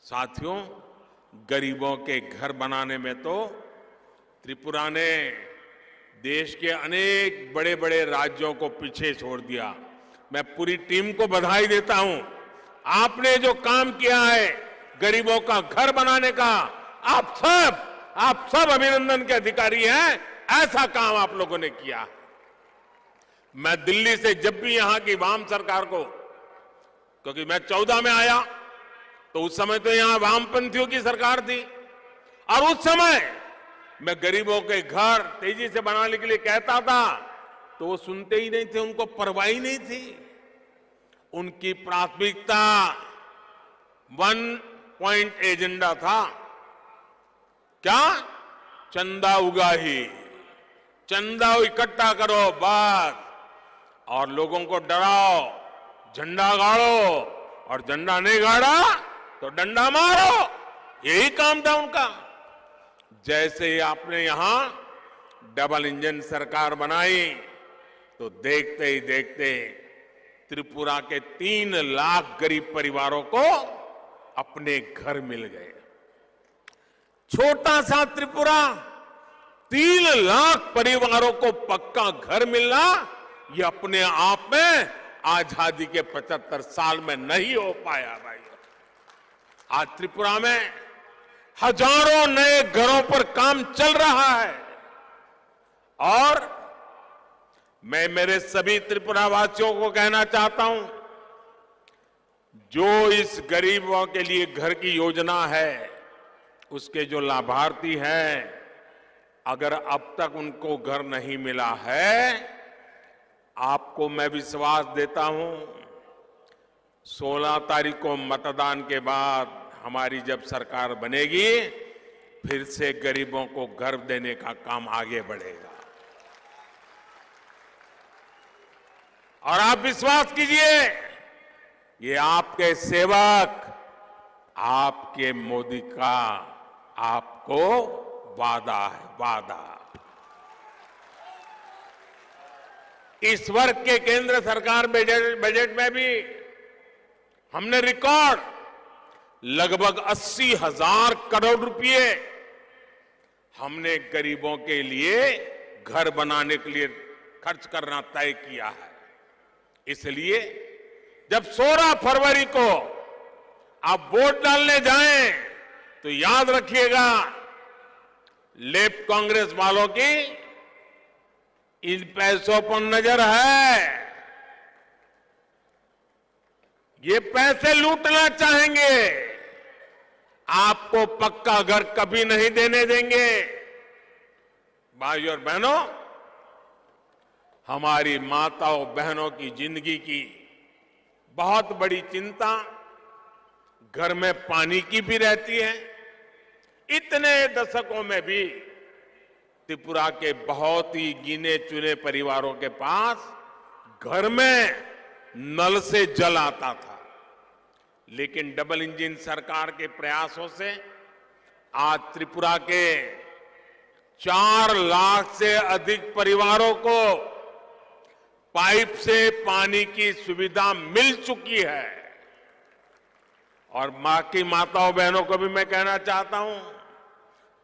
साथियों, गरीबों के घर बनाने में तो त्रिपुरा ने देश के अनेक बड़े बड़े राज्यों को पीछे छोड़ दिया। मैं पूरी टीम को बधाई देता हूं। आपने जो काम किया है गरीबों का घर बनाने का, आप सब अभिनंदन के अधिकारी हैं। ऐसा काम आप लोगों ने किया। मैं दिल्ली से जब भी यहां की वाम सरकार को, क्योंकि मैं 14 में आया तो उस समय तो यहां वामपंथियों की सरकार थी, और उस समय मैं गरीबों के घर तेजी से बनाने के लिए कहता था तो वो सुनते ही नहीं थे, उनको परवाह ही नहीं थी। उनकी प्राथमिकता 1 पॉइंट एजेंडा था। क्या? चंदा उगाही, चंदा इकट्ठा करो बस, और लोगों को डराओ, झंडा गाड़ो, और झंडा नहीं गाड़ा तो डंडा मारो। यही काम था उनका। जैसे ही आपने यहां डबल इंजन सरकार बनाई तो देखते ही देखते त्रिपुरा के 3 लाख गरीब परिवारों को अपने घर मिल गए। छोटा सा त्रिपुरा, 3 लाख परिवारों को पक्का घर मिलना, ये अपने आप में आजादी के 75 साल में नहीं हो पाया भाई। आज त्रिपुरा में हजारों नए घरों पर काम चल रहा है, और मैं मेरे सभी त्रिपुरा वासियों को कहना चाहता हूं, जो इस गरीबों के लिए घर की योजना है, उसके जो लाभार्थी हैं, अगर अब तक उनको घर नहीं मिला है, आपको मैं विश्वास देता हूं 16 तारीख को मतदान के बाद हमारी जब सरकार बनेगी, फिर से गरीबों को घर देने का काम आगे बढ़ेगा। और आप विश्वास कीजिए, ये आपके सेवक, आपके मोदी का आपको वादा है, वादा। इस वर्ष के केंद्र सरकार बजट में भी हमने रिकॉर्ड लगभग 80,000 करोड़ रुपए हमने गरीबों के लिए घर बनाने के लिए खर्च करना तय किया है। इसलिए जब 16 फरवरी को आप वोट डालने जाएं तो याद रखिएगा, लेफ्ट कांग्रेस वालों की इन पैसों पर नजर है। ये पैसे लूटना चाहेंगे, आपको पक्का घर कभी नहीं देने देंगे। भाइयों और बहनों, हमारी माताओं बहनों की जिंदगी की बहुत बड़ी चिंता घर में पानी की भी रहती है। इतने दशकों में भी त्रिपुरा के बहुत ही गिने चुने परिवारों के पास घर में नल से जल आता था, लेकिन डबल इंजन सरकार के प्रयासों से आज त्रिपुरा के 4 लाख से अधिक परिवारों को पाइप से पानी की सुविधा मिल चुकी है। और मां की माताओं बहनों को भी मैं कहना चाहता हूं,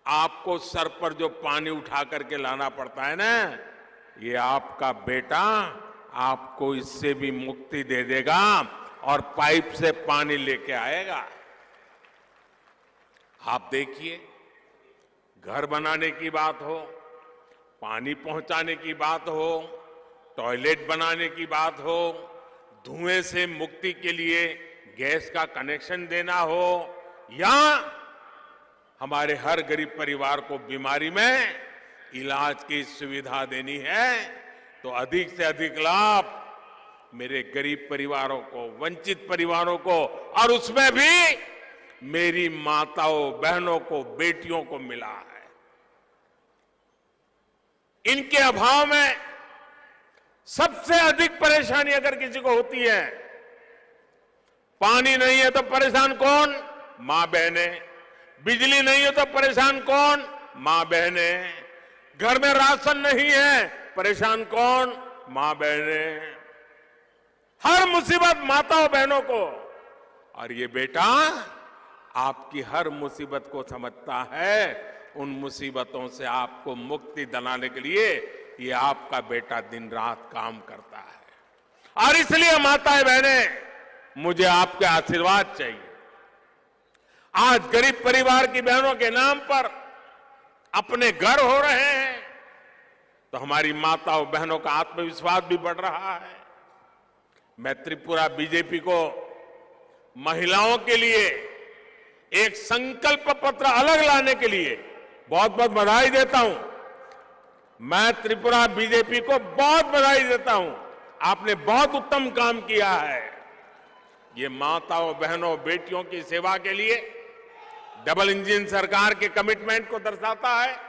आपको सर पर जो पानी उठा करके लाना पड़ता है ना, ये आपका बेटा आपको इससे भी मुक्ति दे देगा और पाइप से पानी लेके आएगा। आप देखिए, घर बनाने की बात हो, पानी पहुंचाने की बात हो, टॉयलेट बनाने की बात हो, धुएं से मुक्ति के लिए गैस का कनेक्शन देना हो, या हमारे हर गरीब परिवार को बीमारी में इलाज की सुविधा देनी है, तो अधिक से अधिक लाभ मेरे गरीब परिवारों को, वंचित परिवारों को, और उसमें भी मेरी माताओं बहनों को, बेटियों को मिला है। इनके अभाव में सबसे अधिक परेशानी अगर किसी को होती है, पानी नहीं है तो परेशान कौन? मां बहनें। बिजली नहीं है तो परेशान कौन? मां बहनें। घर में राशन नहीं है, परेशान कौन? मां बहनें। हर मुसीबत माताओं बहनों को। और ये बेटा आपकी हर मुसीबत को समझता है, उन मुसीबतों से आपको मुक्ति दिलाने के लिए ये आपका बेटा दिन रात काम करता है। और इसलिए माताएं बहनें, मुझे आपके आशीर्वाद चाहिए। आज गरीब परिवार की बहनों के नाम पर अपने घर हो रहे हैं, तो हमारी माताओं बहनों का आत्मविश्वास भी बढ़ रहा है। मैं त्रिपुरा बीजेपी को महिलाओं के लिए एक संकल्प पत्र अलग लाने के लिए बहुत बहुत बधाई देता हूं। मैं त्रिपुरा बीजेपी को बहुत बधाई देता हूं। आपने बहुत उत्तम काम किया है। ये माताओं बहनों बेटियों की सेवा के लिए डबल इंजन सरकार के कमिटमेंट को दर्शाता है।